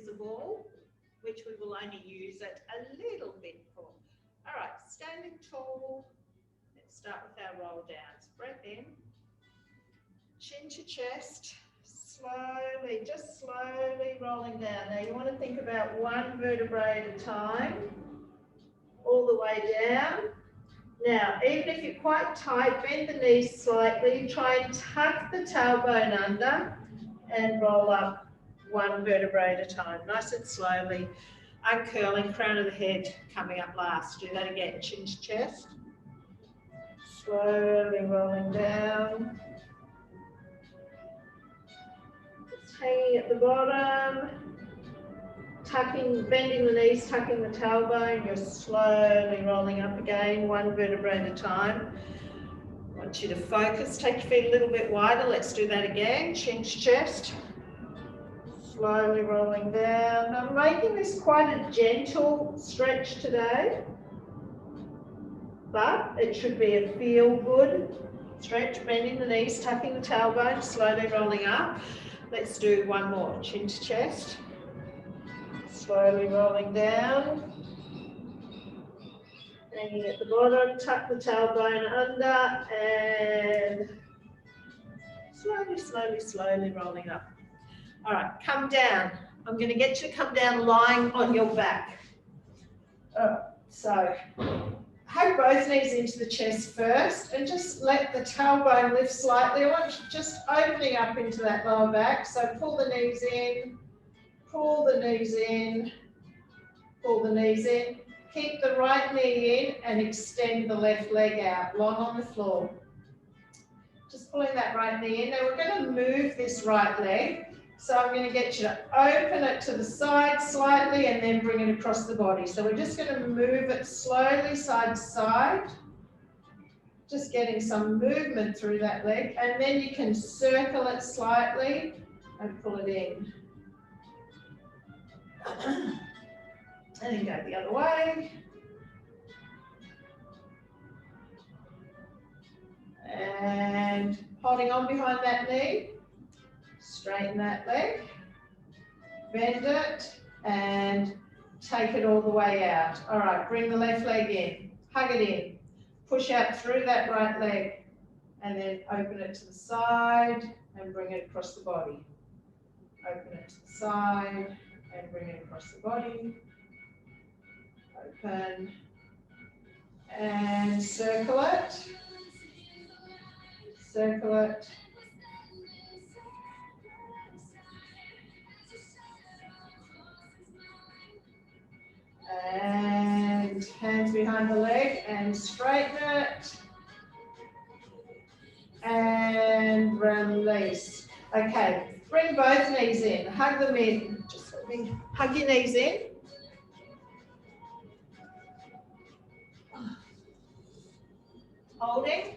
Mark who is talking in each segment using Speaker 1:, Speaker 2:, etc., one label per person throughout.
Speaker 1: invisible, which we will only use it a little bit for. All right, standing tall. Let's start with our roll downs. Breath in, chin to chest, slowly, just slowly rolling down. Now you want to think about one vertebrae at a time, all the way down. Now, even if you're quite tight, bend the knees slightly, try and tuck the tailbone under and roll up one vertebrae at a time, nice and slowly, uncurling, crown of the head coming up last. Do that again, chin to chest, slowly rolling down, just hanging at the bottom, tucking, bending the knees, tucking the tailbone, you're slowly rolling up again, one vertebrae at a time. I want you to focus, take your feet a little bit wider, let's do that again, chin to chest. Slowly rolling down. I'm making this quite a gentle stretch today, but it should be a feel-good stretch, bending the knees, tucking the tailbone, slowly rolling up. Let's do one more, chin to chest. Slowly rolling down. Hanging at the bottom, tuck the tailbone under, and slowly, slowly, slowly rolling up. All right, come down. I'm going to get you to come down lying on your back. So hug both knees into the chest first and just let the tailbone lift slightly. I want you just opening up into that lower back. So pull the knees in, pull the knees in, pull the knees in. Keep the right knee in and extend the left leg out, long on the floor. Just pulling that right knee in. Now we're going to move this right leg. So I'm going to get you to open it to the side slightly and then bring it across the body. So we're just going to move it slowly side to side. Just getting some movement through that leg. And then you can circle it slightly and pull it in. And then go the other way. And holding on behind that knee. Straighten that leg, bend it, and take it all the way out. All right, bring the left leg in, hug it in, push out through that right leg, and then open it to the side and bring it across the body. Open it to the side and bring it across the body. Open and circle it, circle it. And hands behind the leg and straighten it. And release. Okay, bring both knees in, hug them in. Just let me hug your knees in. Holding,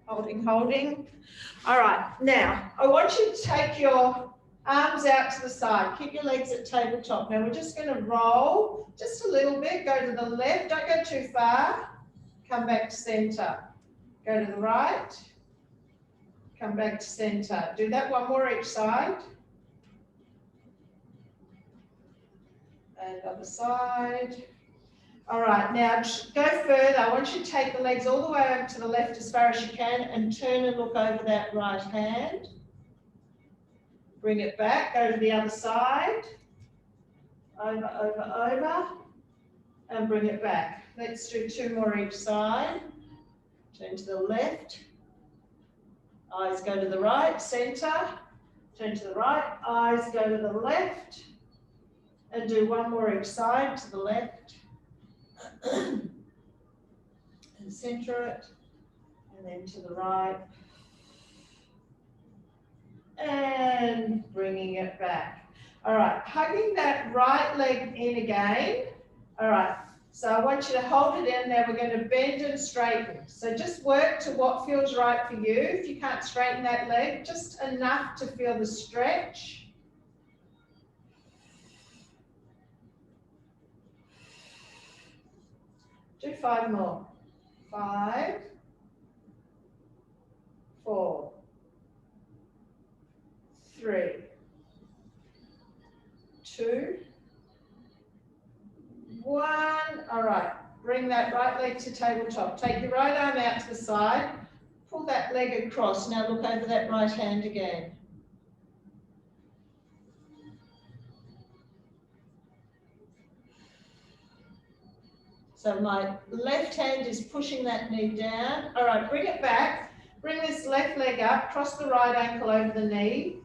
Speaker 1: holding, holding. All right, now I want you to take your arms out to the side. Keep your legs at tabletop. Now we're just going to roll just a little bit. Go to the left. Don't go too far. Come back to center. Go to the right. Come back to center. Do that one more each side. And other side. All right, now go further. I want you to take the legs all the way over to the left as far as you can and turn and look over that right hand. Bring it back, go to the other side. Over, over, over. And bring it back. Let's do two more each side. Turn to the left. Eyes go to the right, center. Turn to the right, eyes go to the left. And do one more each side, to the left. And center it. And then to the right. And bringing it back. All right, hugging that right leg in again. All right, so I want you to hold it in. Now we're going to bend and straighten. So just work to what feels right for you. If you can't straighten that leg, just enough to feel the stretch. Do 5 more. 5, 4, 3, 2, 1. All right, bring that right leg to tabletop. Take your right arm out to the side. Pull that leg across. Now look over that right hand again. So my left hand is pushing that knee down. All right, bring it back. Bring this left leg up, cross the right ankle over the knee.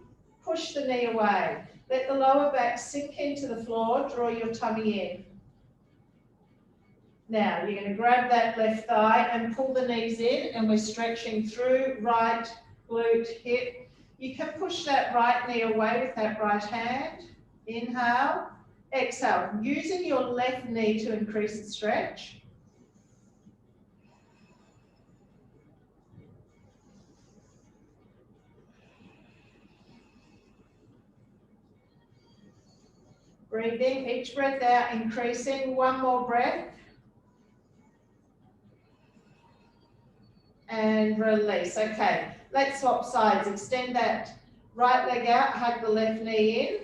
Speaker 1: Push the knee away. Let the lower back sink into the floor. Draw your tummy in. Now, you're going to grab that left thigh and pull the knees in, and we're stretching through right glute, hip. You can push that right knee away with that right hand. Inhale, exhale, using your left knee to increase the stretch. Breathing, each breath out, increasing. One more breath. And release. Okay, let's swap sides. Extend that right leg out, hug the left knee in.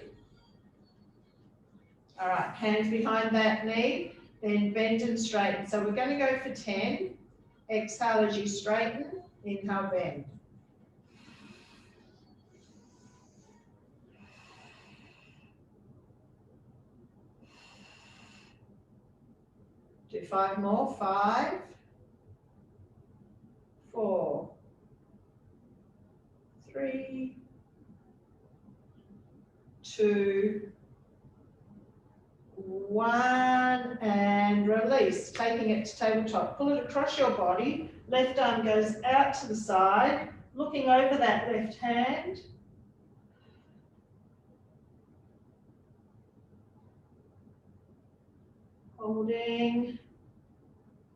Speaker 1: All right, hands behind that knee, then bend and straighten. So we're going to go for 10. Exhale as you straighten. Inhale, bend. Do 5 more. 5, 4, 3, 2, 1, and release. Taking it to tabletop. Pull it across your body. Left arm goes out to the side, looking over that left hand. Holding.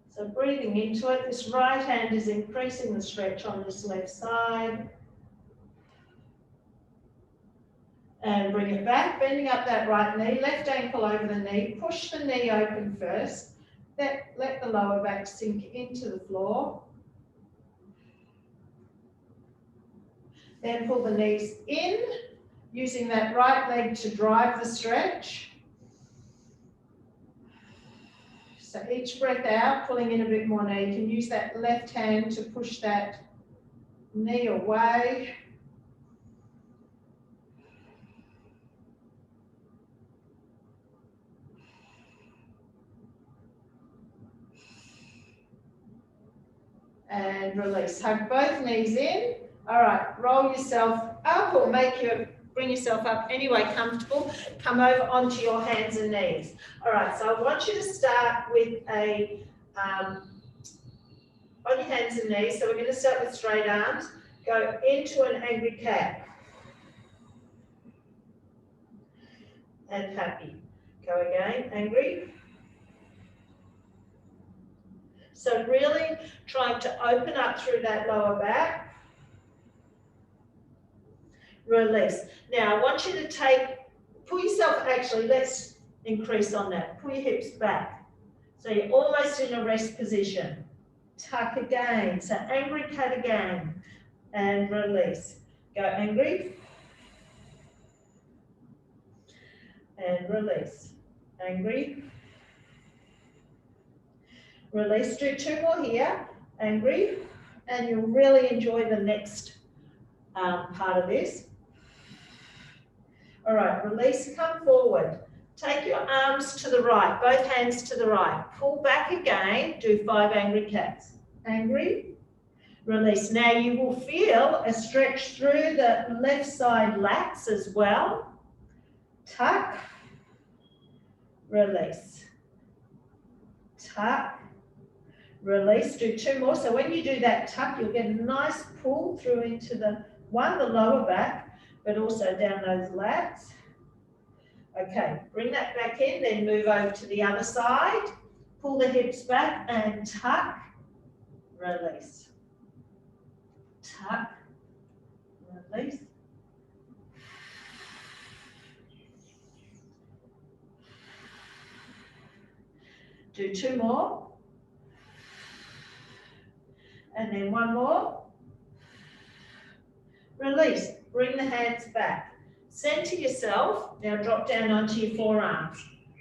Speaker 1: So breathing into it. This right hand is increasing the stretch on this left side. And bring it back, bending up that right knee, left ankle over the knee. Push the knee open first. Let the lower back sink into the floor. Then pull the knees in, using that right leg to drive the stretch. So each breath out, pulling in a bit more knee. You can use that left hand to push that knee away. And release. Hug both knees in. All right, roll yourself up or bring yourself up any way comfortable. Come over onto your hands and knees. All right, so I want you to start with on your hands and knees. So we're going to start with straight arms. Go into an angry cat. And happy. Go again, angry. So really trying to open up through that lower back. Release. Now I want you to pull yourself, actually let's increase on that. Pull your hips back. So you're almost in a rest position. Tuck again. So angry cat again. And release. Go angry. And release. Angry. Release. Do 2 more here. Angry. And you'll really enjoy the next part of this. All right, release, come forward. Take your arms to the right, both hands to the right. Pull back again, do 5 angry cats. Angry, release. Now you will feel a stretch through the left side lats as well. Tuck, release. Tuck, release. Do 2 more. So when you do that tuck, you'll get a nice pull through into the lower back, but also down those lats. Okay, bring that back in, then move over to the other side. Pull the hips back and tuck, release. Tuck, release. Do 2 more. And then 1 more. Release. Bring the hands back. Center yourself. Now drop down onto your forearms.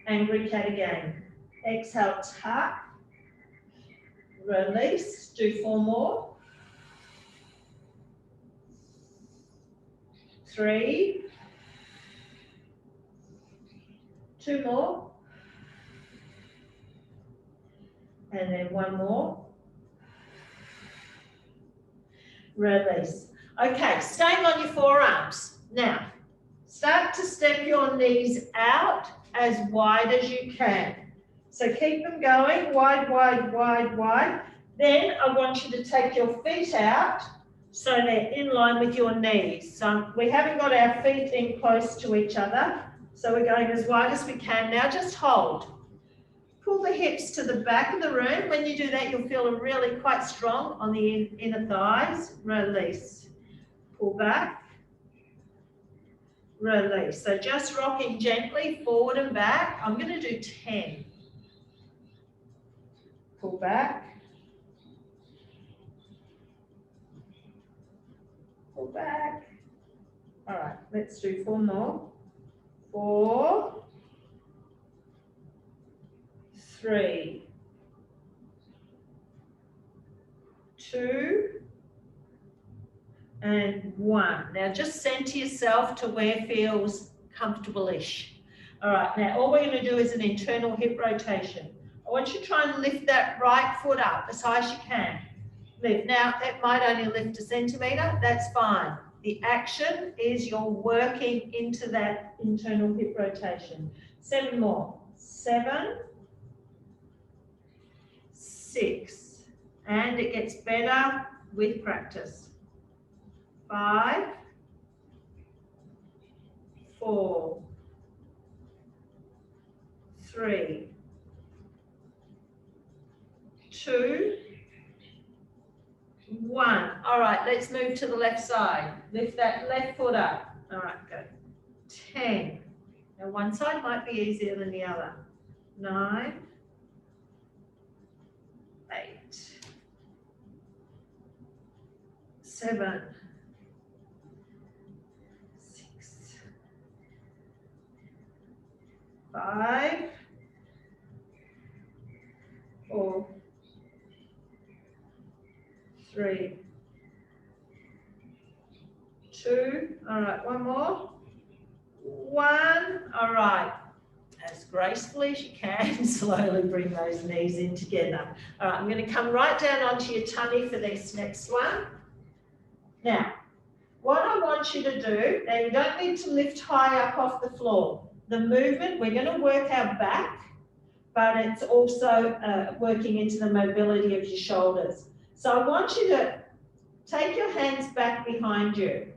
Speaker 1: Angry cat again. Exhale, tuck. Release. Do 4 more. 3. 2 more. And then 1 more. Release. Okay, staying on your forearms. Now, start to step your knees out as wide as you can. So keep them going, wide, wide, wide, wide. Then I want you to take your feet out so they're in line with your knees. So we haven't got our feet in close to each other. So we're going as wide as we can. Now just hold. Pull the hips to the back of the room. When you do that, you'll feel really quite strong on the inner thighs. Release. Pull back. Release. So just rocking gently forward and back. I'm going to do 10. Pull back. Pull back. All right, let's do 4 more. 4, 3, 2, and 1. Now just center yourself to where feels comfortable-ish. All right, now all we're going to do is an internal hip rotation. I want you to try and lift that right foot up as high as you can. Lift. Now, it might only lift 1 centimetre, that's fine. The action is you're working into that internal hip rotation. 7 more. 7, 6, and it gets better with practice. 5, 4, 3, 2, 1. All right, let's move to the left side. Lift that left foot up. All right, go. 10. Now one side might be easier than the other. 9, 8, 7, 6, 5, 4, 3, 2, all right, 1 more, 1, all right, as gracefully as you can, slowly bring those knees in together. All right, I'm going to come right down onto your tummy for this next one. Now, what I want you to do, now you don't need to lift high up off the floor. The movement, we're going to work our back, but it's also working into the mobility of your shoulders. So I want you to take your hands back behind you.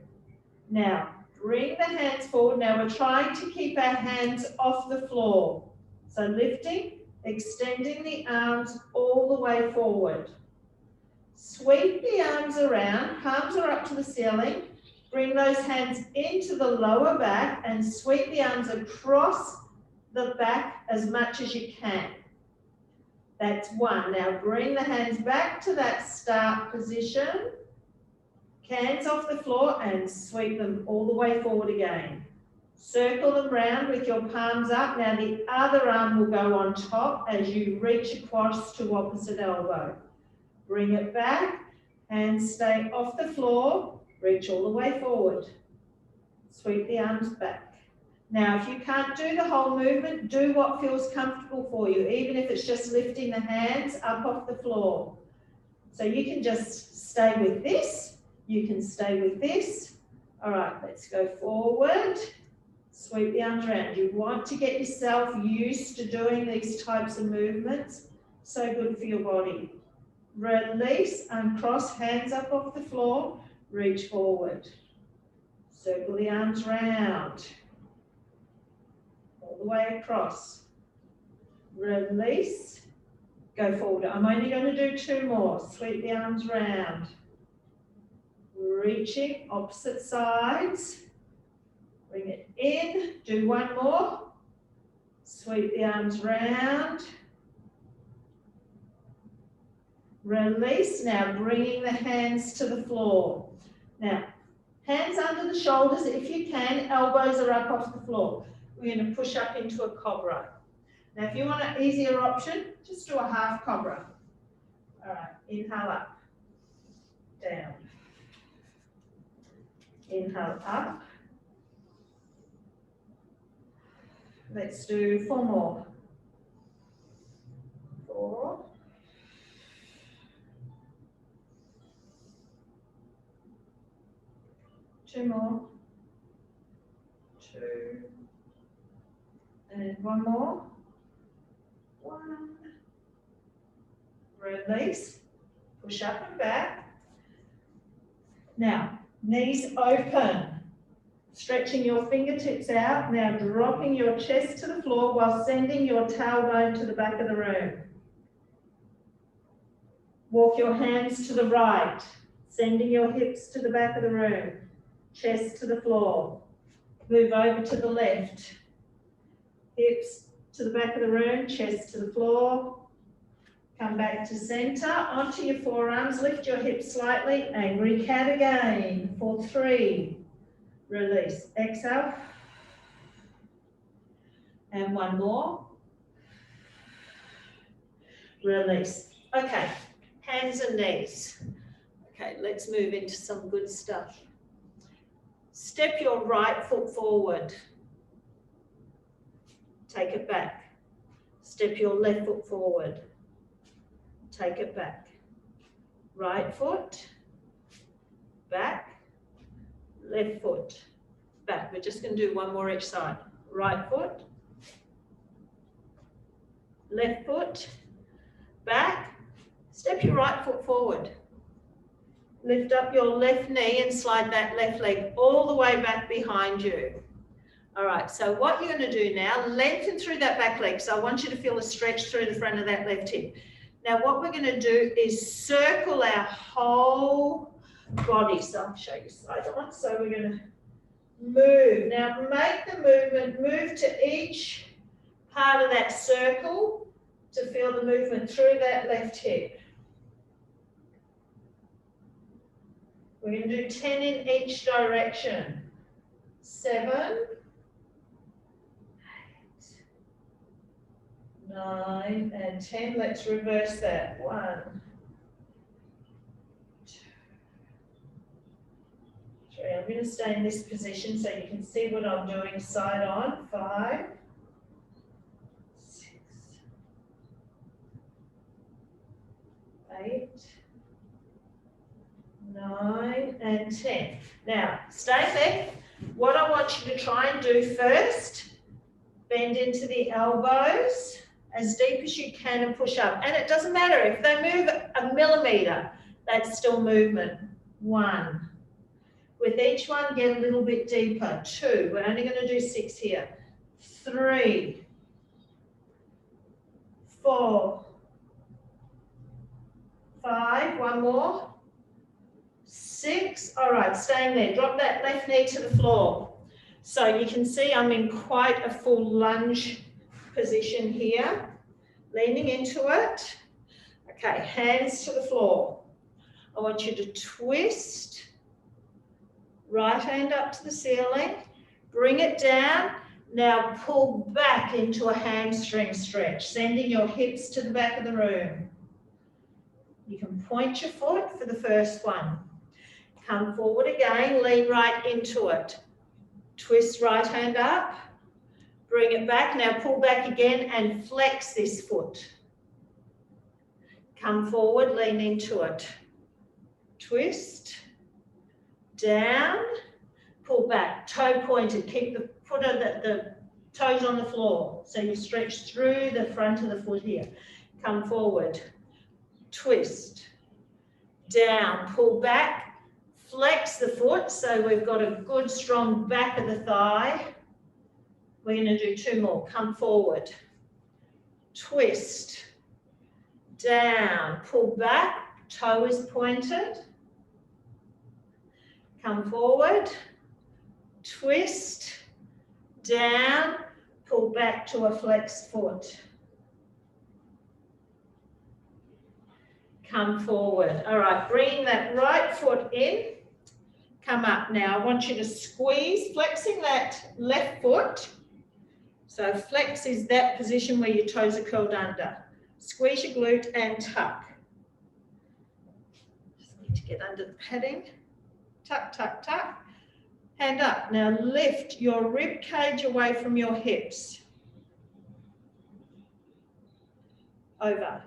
Speaker 1: Now, bring the hands forward. Now we're trying to keep our hands off the floor. So lifting, extending the arms all the way forward. Sweep the arms around, palms are up to the ceiling. Bring those hands into the lower back and sweep the arms across the back as much as you can. That's 1. Now bring the hands back to that start position. Hands off the floor and sweep them all the way forward again. Circle them round with your palms up. Now the other arm will go on top as you reach across to opposite elbow. Bring it back, hands stay off the floor, reach all the way forward. Sweep the arms back. Now, if you can't do the whole movement, do what feels comfortable for you, even if it's just lifting the hands up off the floor. So you can just stay with this, you can stay with this. All right, let's go forward. Sweep the arms around. You want to get yourself used to doing these types of movements. So good for your body. Release, uncross, hands up off the floor, reach forward. Circle the arms round. All the way across. Release, go forward. I'm only going to do 2 more. Sweep the arms round. Reaching, opposite sides. Bring it in, do 1 more. Sweep the arms round. Release, now bringing the hands to the floor. Now, Hands under the shoulders if you can, elbows are up off the floor. We're going to push up into a cobra. Now if you want an easier option, just do a half cobra. All right, inhale up, down. Inhale up. Let's do 4 more. 4. 2 more. 2. And 1 more. 1. Release. Push up and back. Now, knees open. Stretching your fingertips out. Now dropping your chest to the floor while sending your tailbone to the back of the room. Walk your hands to the right. Sending your hips to the back of the room. Chest to the floor. Move over to the left. Hips to the back of the room, chest to the floor. Come back to center, onto your forearms, lift your hips slightly, angry cat again for 3. Release, exhale. And 1 more. Release. Okay, hands and knees. Okay, let's move into some good stuff. Step your right foot forward. Take it back. Step your left foot forward. Take it back. Right foot, back, left foot, back. We're just going to do 1 more each side. Right foot, left foot, back. Step your right foot forward. Lift up your left knee and slide that left leg all the way back behind you. All right, so what you're going to do now, lengthen through that back leg. So I want you to feel a stretch through the front of that left hip. Now what we're going to do is circle our whole body. So I'll show you side on. So we're going to move. Now make the movement, move to each part of that circle to feel the movement through that left hip. We're going to do 10 in each direction. 7, 8, 9, and 10. Let's reverse that. 1, 2, 3. I'm going to stay in this position so you can see what I'm doing side on. 5, 6, 8, 9, and 10. Now, stay there. What I want you to try and do first, bend into the elbows as deep as you can and push up. And it doesn't matter if they move a millimetre, that's still movement. 1. With each one, get a little bit deeper. 2. We're only going to do 6 here. 3, 4, 5. 1 more. 6. All right, staying there. Drop that left knee to the floor. So you can see I'm in quite a full lunge position here. Leaning into it. Okay, hands to the floor. I want you to twist. Right hand up to the ceiling. Bring it down. Now pull back into a hamstring stretch, sending your hips to the back of the room. You can point your foot for the first one. Come forward again, lean right into it. Twist right hand up, bring it back. Now pull back again and flex this foot. Come forward, lean into it. Twist, down, pull back, toe pointed. Keep the foot of the toes on the floor. So you stretch through the front of the foot here. Come forward, twist, down, pull back. Flex the foot, so we've got a good strong back of the thigh. We're going to do 2 more. Come forward. Twist. Down. Pull back. Toe is pointed. Come forward. Twist. Down. Pull back to a flexed foot. Come forward. All right, bring that right foot in. come up. Now I want you to squeeze, flexing that left foot. So flex is that position where your toes are curled under. Squeeze your glute and tuck. Just need to get under the padding. Tuck, tuck, tuck. Hand up. Now lift your rib cage away from your hips. Over.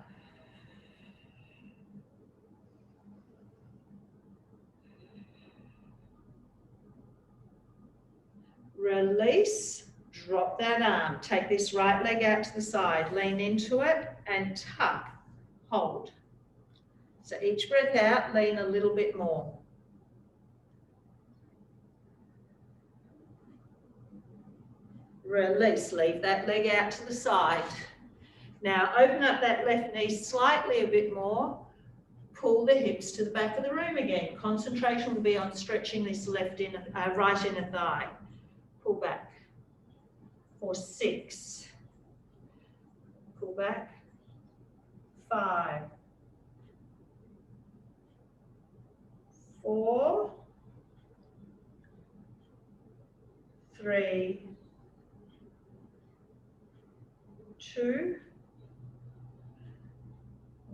Speaker 1: Release. Drop that arm. Take this right leg out to the side. Lean into it and tuck. Hold. So each breath out, lean a little bit more. Release. Leave that leg out to the side. Now open up that left knee slightly a bit more. Pull the hips to the back of the room again. Concentration will be on stretching this right inner thigh. Pull back. For 6. Pull back. 5. 4. 3. 2.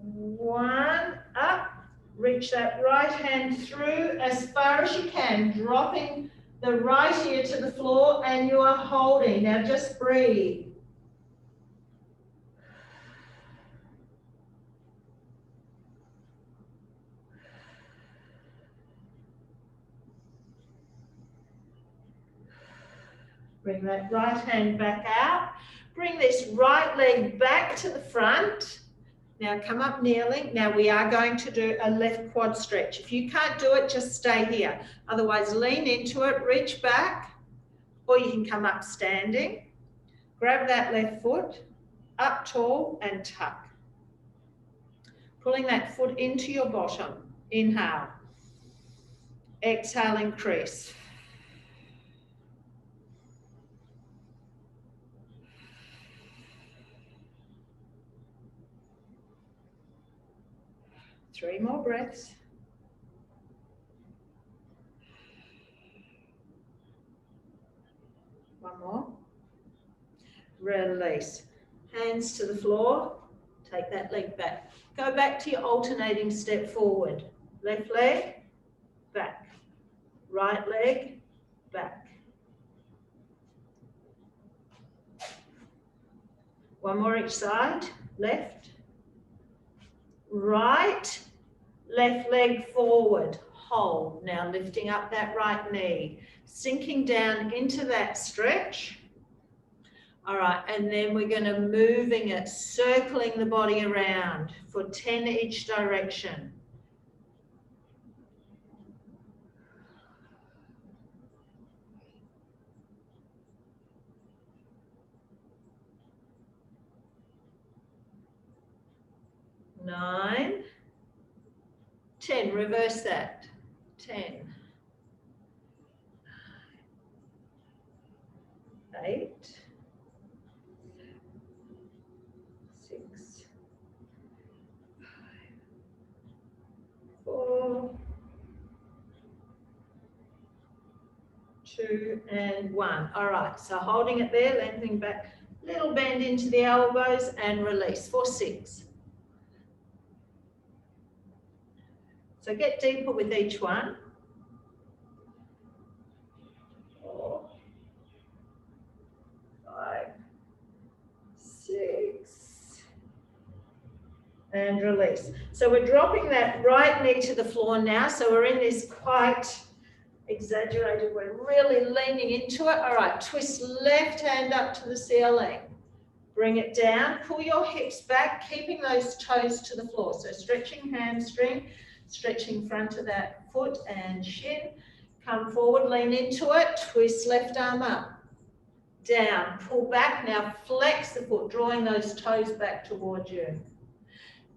Speaker 1: 1. Up. Reach that right hand through as far as you can, dropping the right ear to the floor, and you are holding. Now just breathe. Bring that right hand back out. Bring this right leg back to the front. Now come up kneeling. Now we are going to do a left quad stretch. If you can't do it, just stay here. Otherwise, lean into it, reach back, or you can come up standing. Grab that left foot, up tall and tuck. Pulling that foot into your bottom. Inhale. Exhale, increase. Three more breaths. One more. Release. Hands to the floor. Take that leg back. Go back to your alternating step forward. Left leg, back. Right leg, back. One more each side. Left, right, left leg forward. Hold. Now lifting up that right knee. Sinking down into that stretch. All right, and then we're going to moving it, circling the body around for 10 each direction. Nine, 10, reverse that. 10, 8, 6, 5, 4, 2, and 1. All right, so holding it there, lengthening back, little bend into the elbows and release for 6. So get deeper with each one. 4, 5, 6, and release. So we're dropping that right knee to the floor now. So we're in this quite exaggerated, we're really leaning into it. All right, twist left hand up to the ceiling. Bring it down, pull your hips back, keeping those toes to the floor. So stretching hamstring, stretching front of that foot and shin. Come forward, lean into it, twist left arm up. Down, pull back, now flex the foot, drawing those toes back towards you.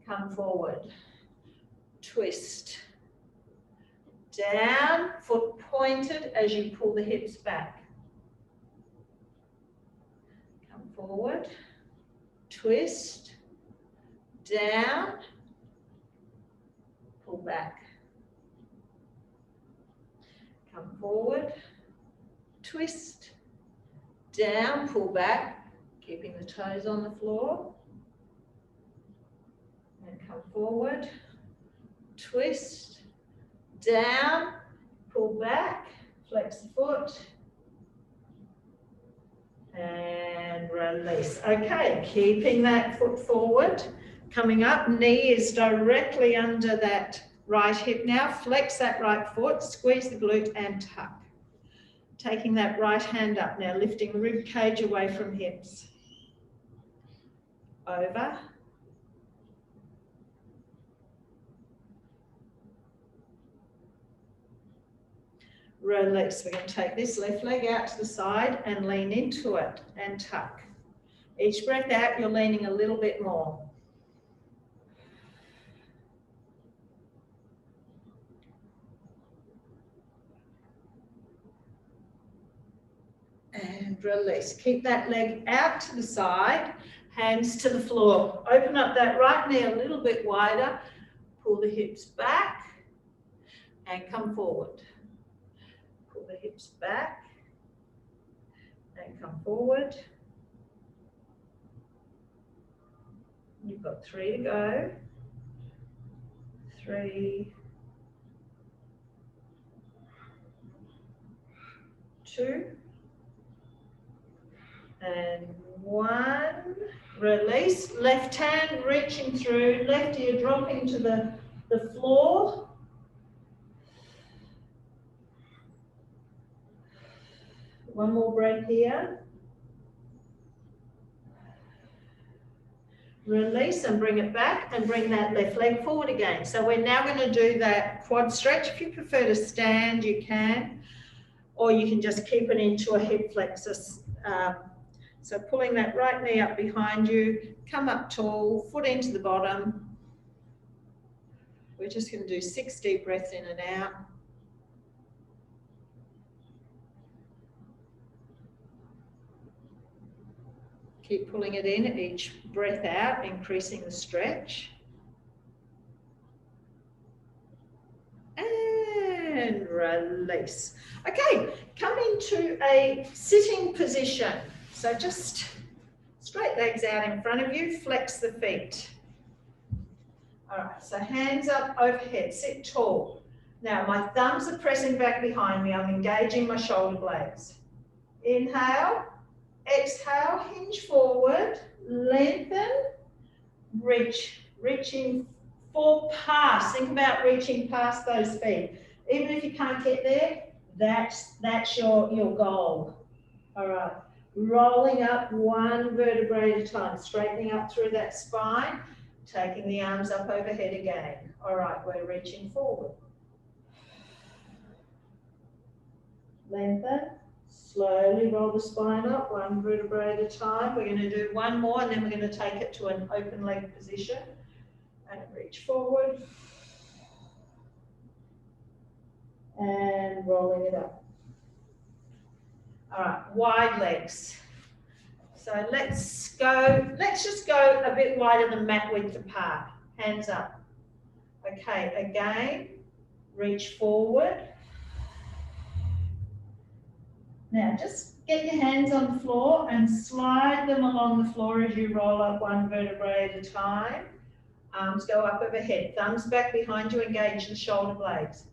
Speaker 1: Come forward, twist. Down, foot pointed as you pull the hips back. Come forward, twist, down, pull back. Come forward, twist, down, pull back, keeping the toes on the floor. And come forward, twist, down, pull back, flex the foot, and release. Okay, keeping that foot forward, coming up, knee is directly under that right hip now. Flex that right foot, squeeze the glute and tuck. Taking that right hand up now, lifting rib cage away from hips. Over. Release. We're going to take this left leg out to the side and lean into it and tuck. Each breath out, you're leaning a little bit more. And release. Keep that leg out to the side, hands to the floor. Open up that right knee a little bit wider. Pull the hips back and come forward. Pull the hips back and come forward. You've got 3 to go. 3, 2, and 1. Release. Left hand reaching through, left ear dropping to the floor. One more breath here. Release and bring it back and bring that left leg forward again. So we're now going to do that quad stretch. If you prefer to stand, you can, or you can just keep it into a hip flexor. So pulling that right knee up behind you, come up tall, foot into the bottom. We're just going to do 6 deep breaths in and out. Keep pulling it in, each breath out, increasing the stretch. And release. Okay, come into a sitting position. So just straight legs out in front of you, flex the feet. All right, so hands up overhead, sit tall. Now my thumbs are pressing back behind me. I'm engaging my shoulder blades. Inhale, exhale, hinge forward, lengthen, reaching for past. Think about reaching past those feet. Even if you can't get there, that's your goal. All right. Rolling up 1 vertebrae at a time, straightening up through that spine, taking the arms up overhead again. All right, we're reaching forward. Lengthen, slowly roll the spine up, 1 vertebrae at a time. We're going to do 1 more and then we're going to take it to an open leg position and reach forward and rolling it up. All right, wide legs. So let's just go a bit wider than mat width apart. Hands up. Okay, again, reach forward. Now just get your hands on the floor and slide them along the floor as you roll up 1 vertebrae at a time. Arms go up overhead, thumbs back behind you, engage the shoulder blades.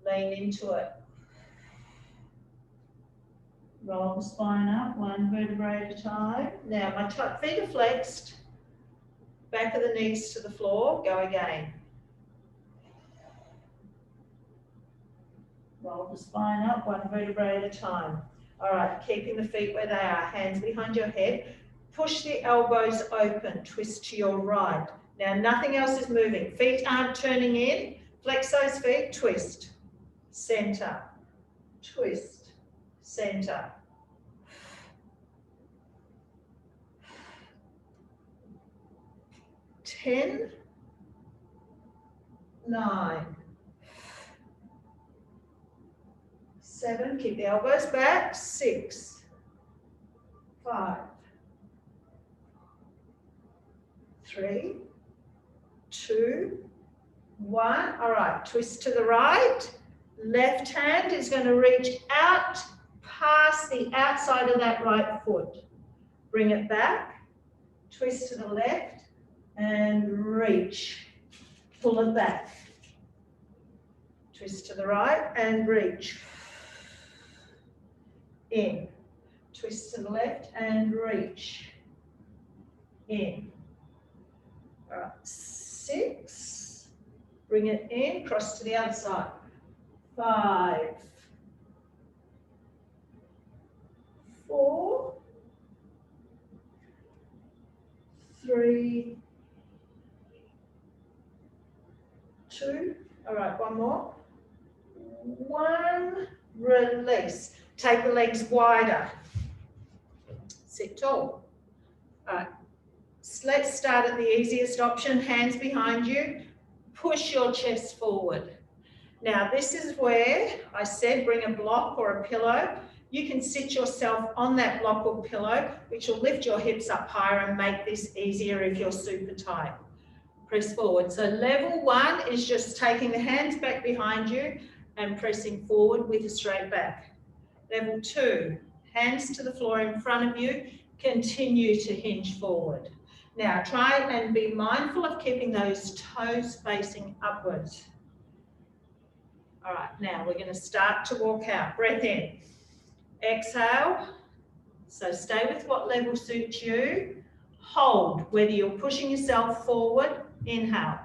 Speaker 1: Lean into it. Roll the spine up, 1 vertebrae at a time. Now my feet are flexed. Back of the knees to the floor. Go again. Roll the spine up, 1 vertebrae at a time. All right, keeping the feet where they are. Hands behind your head. Push the elbows open. Twist to your right. Now nothing else is moving. Feet aren't turning in. Flex those feet. Twist. Center. Twist. Center. 10, 9, 7, keep the elbows back, 6, 5, 3, 2, 1. All right, twist to the right, Left hand is going to reach out past the outside of that right foot. Bring it back, twist to the left, and reach. Pull it back. Twist to the right and reach. In. Twist to the left and reach. In. All right, 6. Bring it in, cross to the other side. 5. 4. 3. 2. All right, one more. 1. Release. Take the legs wider. Sit tall. All right. Let's start at the easiest option, hands behind you. Push your chest forward. Now, this is where I said bring a block or a pillow. You can sit yourself on that block or pillow, which will lift your hips up higher and make this easier if you're super tight. Press forward. So level 1 is just taking the hands back behind you and pressing forward with a straight back. Level 2, hands to the floor in front of you, continue to hinge forward. Now try and be mindful of keeping those toes facing upwards. All right, now we're going to start to walk out. Breath in. Exhale. So stay with what level suits you. Hold, whether you're pushing yourself forward. Inhale.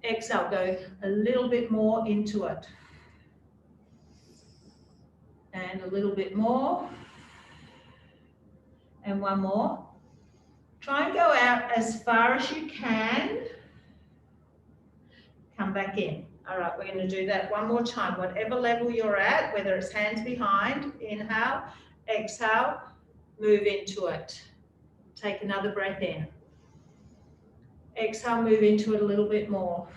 Speaker 1: Exhale, go a little bit more into it. And a little bit more. And one more. Try and go out as far as you can. Come back in. All right, we're going to do that one more time. Whatever level you're at, whether it's hands behind, inhale, exhale, move into it. Take another breath in. Exhale, move into it a little bit more.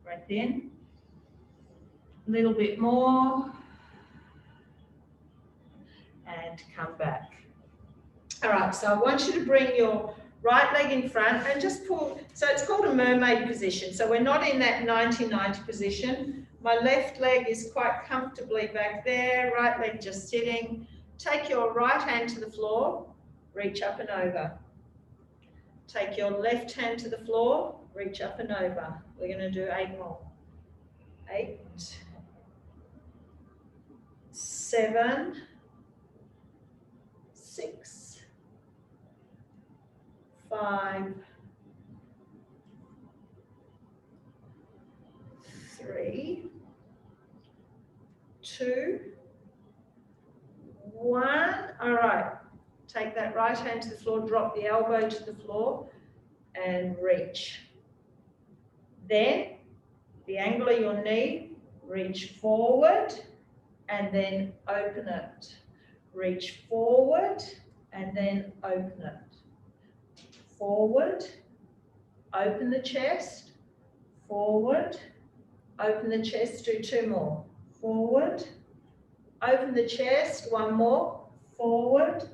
Speaker 1: Breath in. A little bit more. And come back. All right, so I want you to bring your right leg in front and just pull. So it's called a mermaid position. So we're not in that 90-90 position. My left leg is quite comfortably back there, right leg just sitting. Take your right hand to the floor, reach up and over. Take your left hand to the floor, reach up and over. We're going to do 8 more. 8, 7, 6, 5, 3, 2, 1. All right. Take that right hand to the floor, drop the elbow to the floor and reach. Then the angle of your knee, reach forward and then open it. Reach forward and then open it. Forward, open the chest, forward, open the chest, do 2 more. Forward, open the chest, 1 more, forward,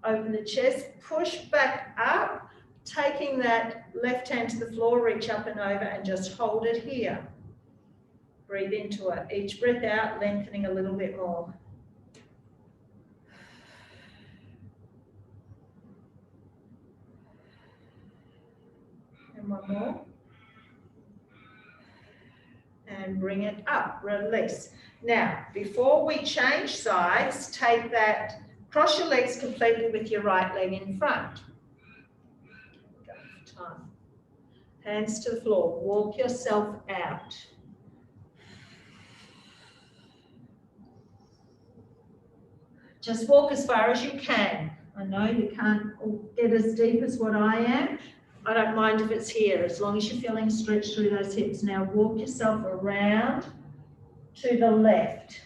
Speaker 1: open the chest, push back up, taking that left hand to the floor, reach up and over and just hold it here. Breathe into it. Each breath out, lengthening a little bit more. And 1 more. And bring it up, release. Now, before we change sides, take that, cross your legs completely with your right leg in front. Go for time. Hands to the floor, walk yourself out. Just walk as far as you can. I know you can't get as deep as what I am. I don't mind if it's here, as long as you're feeling stretched through those hips. Now walk yourself around to the left.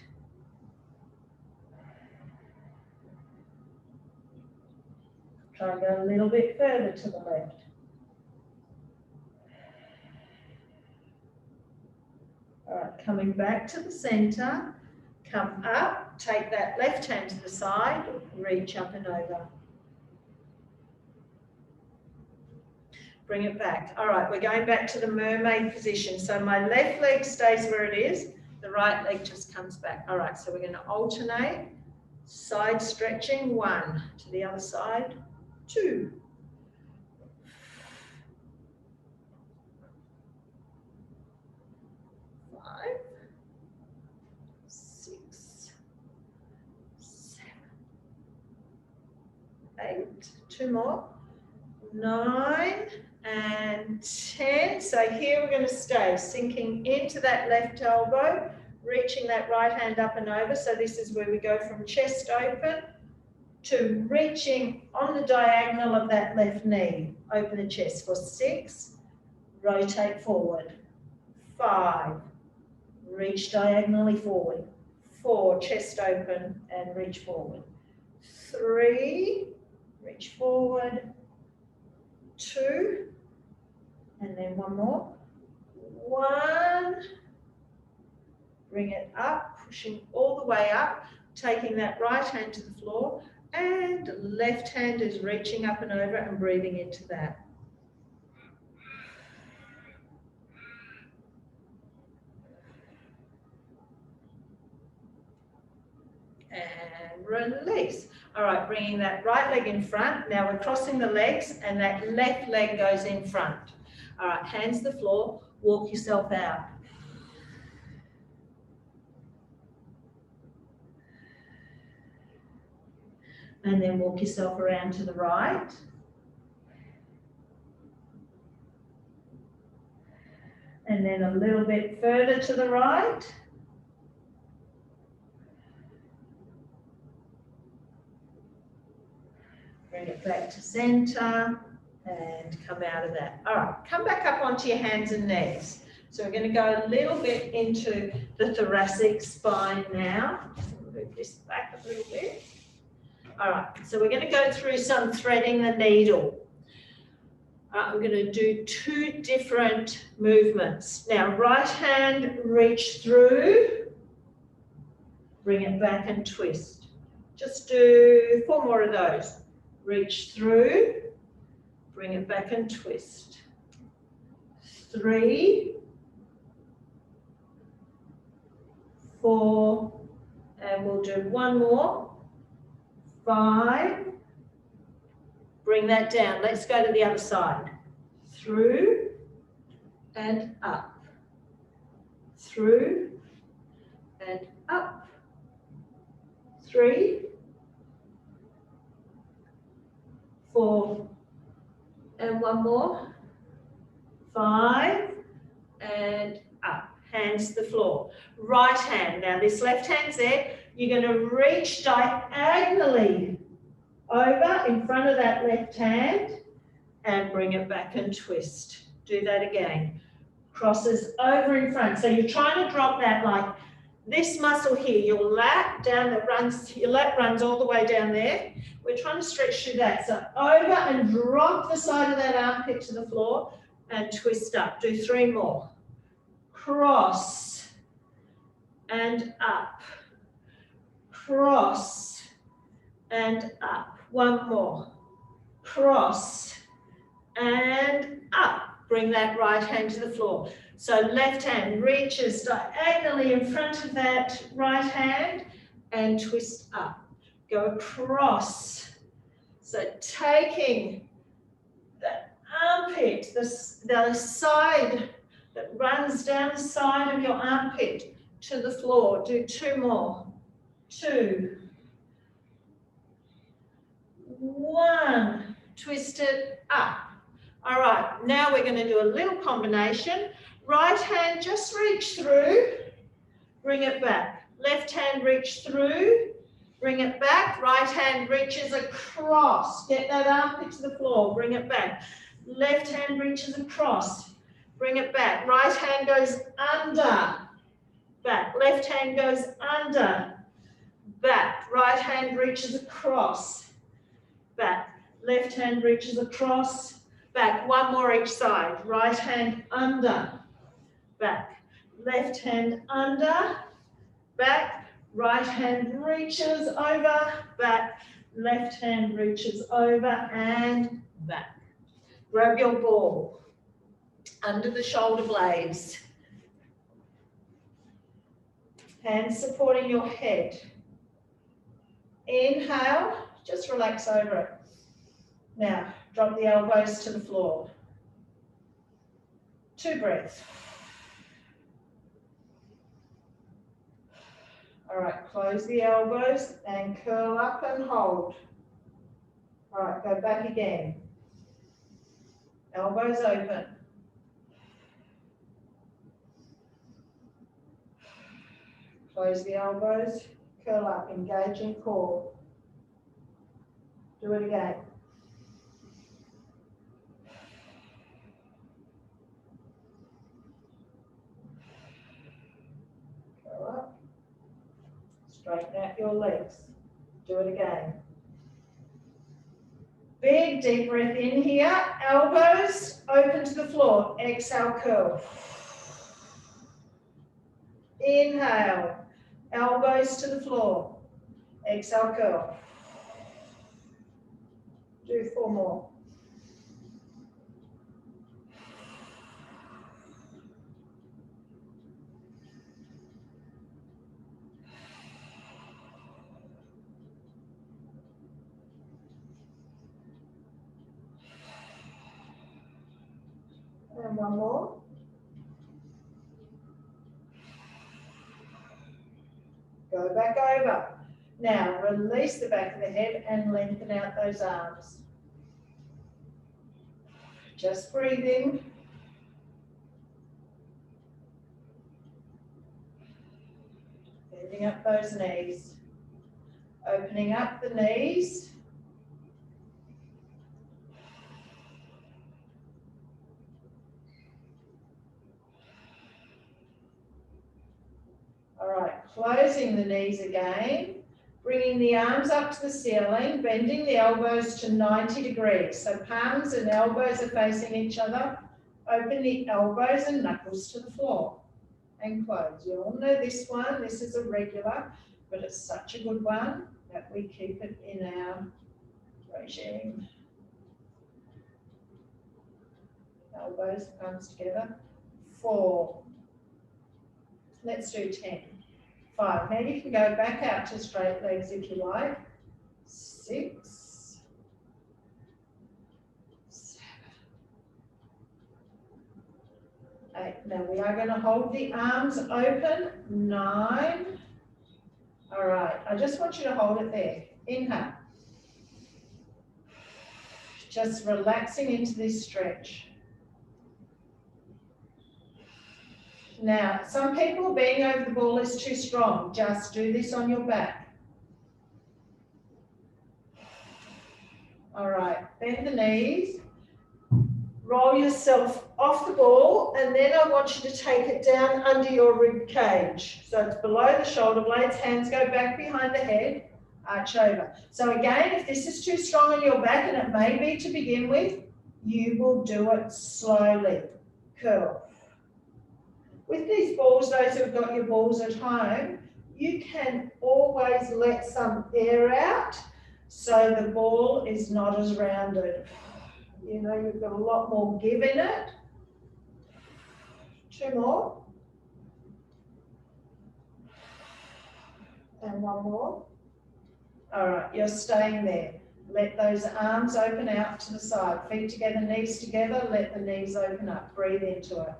Speaker 1: Try and go a little bit further to the left. All right, coming back to the center, come up, take that left hand to the side, reach up and over. Bring it back. All right, we're going back to the mermaid position. So my left leg stays where it is. The right leg just comes back. All right, so we're going to alternate. Side stretching, 1. To the other side, 2. 5, 6, 7, 8. 2 more. 9 and 10. So here we're going to stay, sinking into that left elbow, reaching that right hand up and over. So this is where we go from chest open to reaching on the diagonal of that left knee. Open the chest for 6, rotate forward. 5, reach diagonally forward. 4, chest open and reach forward. 3, reach forward. 2, and then 1 more. 1, bring it up, pushing all the way up, taking that right hand to the floor, and left hand is reaching up and over and breathing into that. And release. All right, bringing that right leg in front. Now we're crossing the legs and that left leg goes in front. All right, hands to the floor, walk yourself out. And then walk yourself around to the right. And then a little bit further to the right. Bring it back to center and come out of that. All right, come back up onto your hands and knees. So we're going to go a little bit into the thoracic spine now. Move this back a little bit. All right, so we're going to go through some threading the needle. I'm going to do 2 different movements. Now, right hand, reach through, bring it back and twist. Just do 4 more of those. Reach through, bring it back and twist. 3, 4, and we'll do 1 more. 5, bring that down. Let's go to the other side. Through and up. Through and up. 3, 4, and 1 more. 5, and up. Hands to the floor. Right hand. Now this left hand's there. You're going to reach diagonally over in front of that left hand and bring it back and twist. Do that again. Crosses over in front. So you're trying to drop that like this muscle here, your lat down that runs, your lat runs all the way down there. We're trying to stretch through that. So over and drop the side of that armpit to the floor and twist up. Do 3 more. Cross and up. Cross and up. 1 more. Cross and up. Bring that right hand to the floor. So left hand reaches diagonally in front of that right hand and twist up. Go across. So taking the armpit, the side that runs down the side of your armpit to the floor. Do 2 more. 2, 1, twist it up. All right, now we're going to do a little combination. Right hand, just reach through, bring it back. Left hand, reach through, bring it back. Right hand reaches across. Get that armpit to the floor, bring it back. Left hand reaches across, bring it back. Right hand goes under, back. Left hand goes under, back. Right hand reaches across, back. Left hand reaches across, back. 1 more each side. Right hand under, back. Left hand under, back. Right hand reaches over, back. Left hand reaches over and back. Grab your ball under the shoulder blades. Hands supporting your head. Inhale, just relax over it. Now, drop the elbows to the floor. 2 breaths. All right, close the elbows and curl up and hold. All right, go back again. Elbows open. Close the elbows, curl up, engage in core. Do it again. Curl up. Straighten out your legs. Do it again. Big deep breath in here. Elbows open to the floor. Exhale, curl. Inhale. Elbows to the floor. Exhale, curl. Do 4 more. And 1 more. Go back over. Now release the back of the head and lengthen out those arms. Just breathe in. Bending up those knees. Opening up the knees. All right, closing the knees again. Bringing the arms up to the ceiling, bending the elbows to 90 degrees. So palms and elbows are facing each other. Open the elbows and knuckles to the floor and close. You all know this one. This is a regular, but it's such a good one that we keep it in our regime. Elbows, palms together. 4. Let's do 10. 5. Now you can go back out to straight legs if you like. 6. 7. 8. Now we are going to hold the arms open. 9. All right. I just want you to hold it there. Inhale. Just relaxing into this stretch. Now, some people being over the ball is too strong. Just do this on your back. All right, bend the knees. Roll yourself off the ball, and then I want you to take it down under your rib cage. So it's below the shoulder blades, hands go back behind the head, arch over. So again, if this is too strong on your back, and it may be to begin with, you will do it slowly. Curl. With these balls, those who've got your balls at home, you can always let some air out so the ball is not as rounded. You know, you've got a lot more give in it. 2 more. And 1 more. All right, you're staying there. Let those arms open out to the side. Feet together, knees together. Let the knees open up. Breathe into it.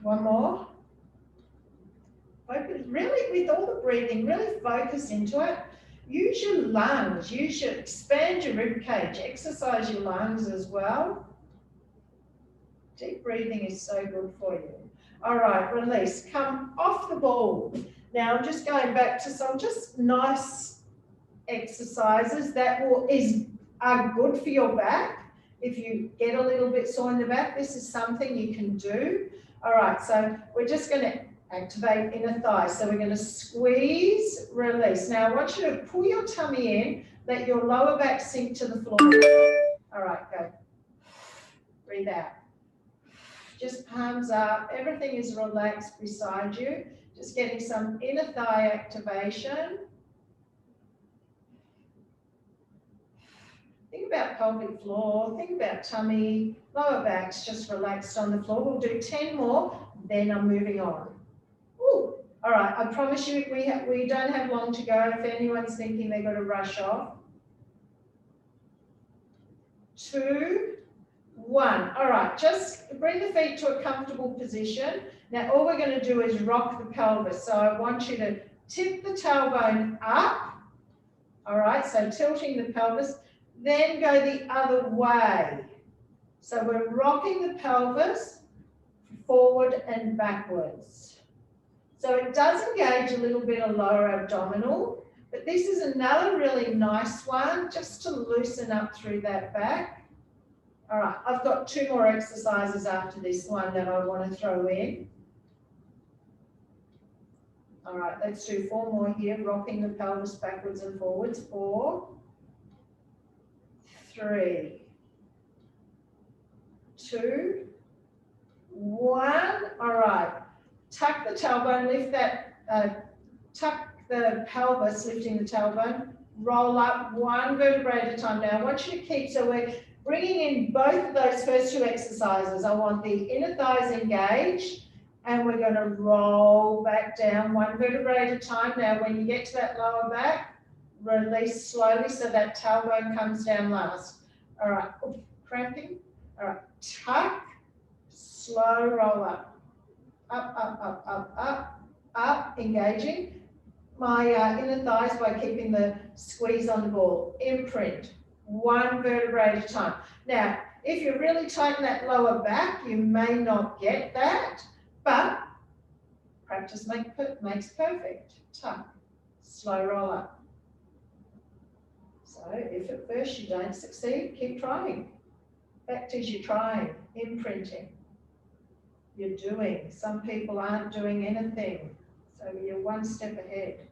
Speaker 1: One more. Focus, really, with all the breathing, really focus into it. Use your lungs. Expand your rib cage. Exercise your lungs as well. Deep breathing is so good for you. All right, release. Come off the ball. Now I'm just going back to some just nice exercises that are good for your back. If you get a little bit sore in the back, this is something you can do. All right, so we're just going to activate inner thigh. So we're going to squeeze, release. Now I want you to pull your tummy in, let your lower back sink to the floor. All right, go. Breathe out. Just palms up. Everything is relaxed beside you. Just getting some inner thigh activation. Think about pelvic floor, think about tummy, lower back's just relaxed on the floor. We'll do 10 more, then I'm moving on. Ooh. All right, I promise you we don't have long to go if anyone's thinking they've got to rush off. 2, 1. All right, just bring the feet to a comfortable position. Now all we're going to do is rock the pelvis. So I want you to tip the tailbone up. All right, so tilting the pelvis, then go the other way. So we're rocking the pelvis forward and backwards. So it does engage a little bit of lower abdominal, but this is another really nice one just to loosen up through that back. All right, I've got 2 more exercises after this one that I want to throw in. All right, let's do 4 more here, rocking the pelvis backwards and forwards. 4, 3, 2, 1. All right. Tuck the tailbone, lift that, tuck the pelvis, lifting the tailbone, roll up 1 vertebrae at a time. Now I want you to keep, so we're bringing in both of those first 2 exercises. I want the inner thighs engaged, and we're going to roll back down 1 vertebrae at a time. Now when you get to that lower back, release slowly so that tailbone comes down last. All right, cramping. All right, tuck, slow roll up. Up, up, up, up, up, up, engaging my inner thighs by keeping the squeeze on the ball. Imprint, 1 vertebrae at a time. Now, if you really tighten that lower back, you may not get that, but practice makes perfect. Tuck, slow roll up. So if at first you don't succeed, keep trying. Back to you're trying, imprinting. You're doing. Some people aren't doing anything. So you're 1 step ahead.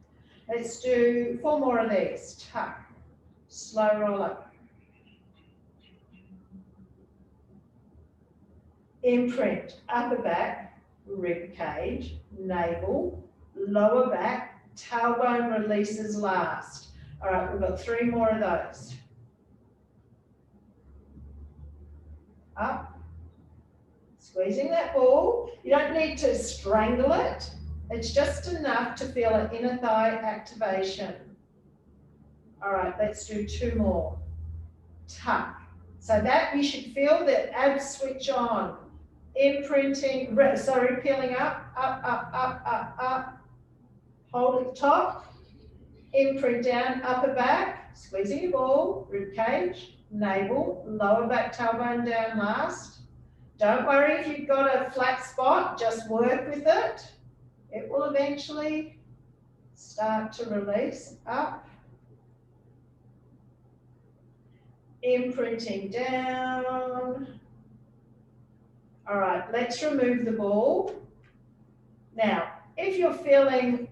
Speaker 1: Let's do 4 more of these. Tuck, slow roll up. Imprint, upper back, rib cage, navel, lower back, tailbone releases last. All right, we've got 3 more of those. Up. Squeezing that ball. You don't need to strangle it. It's just enough to feel an inner thigh activation. All right, let's do 2 more. Tuck. So that you should feel the abs switch on. Imprinting, sorry, peeling up, up, up, up, up, up. Hold at the top. Imprint down, upper back. Squeezing your ball, rib cage, navel, lower back tailbone down last. Don't worry if you've got a flat spot, just work with it. It will eventually start to release up. Imprinting down. All right, let's remove the ball. Now, if you're feeling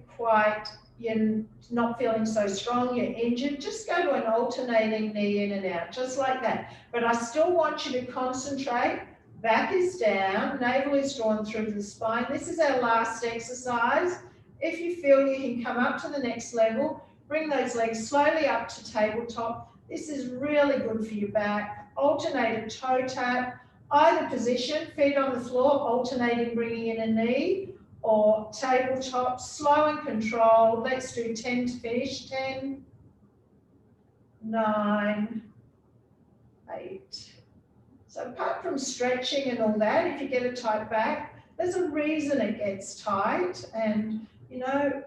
Speaker 1: you're not feeling so strong, you're injured, just go to an alternating knee in and out, just like that. But I still want you to concentrate. Back is down, navel is drawn through the spine. This is our last exercise. If you feel you can come up to the next level, bring those legs slowly up to tabletop. This is really good for your back. Alternate a toe tap, either position, feet on the floor, alternating bringing in a knee, or tabletop, slow and controlled. Let's do 10 to finish. 10, 9, 8. So apart from stretching and all that, if you get a tight back, there's a reason it gets tight, and, you know,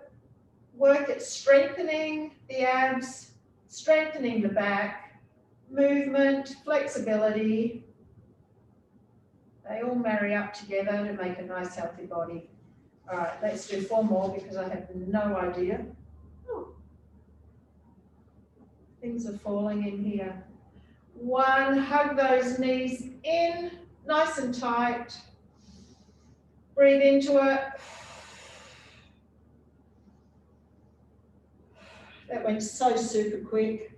Speaker 1: work at strengthening the abs, strengthening the back, movement, flexibility. They all marry up together to make a nice healthy body. All right, let's do 4 more because I have no idea. Oh. Things are falling in here. 1, hug those knees in, nice and tight. Breathe into it. That went so super quick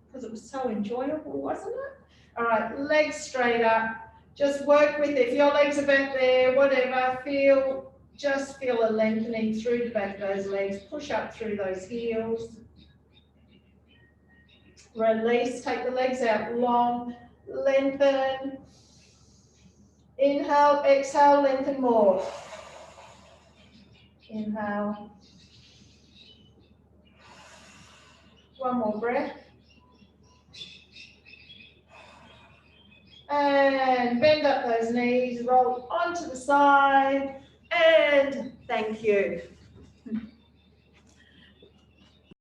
Speaker 1: because it was so enjoyable, wasn't it? All right, legs straight up. Just work with it. If your legs are back there, whatever, just feel a lengthening through the back of those legs. Push up through those heels. Release, take the legs out long, lengthen. Inhale, exhale, lengthen more. Inhale. One more breath. And bend up those knees, roll onto the side, and thank you.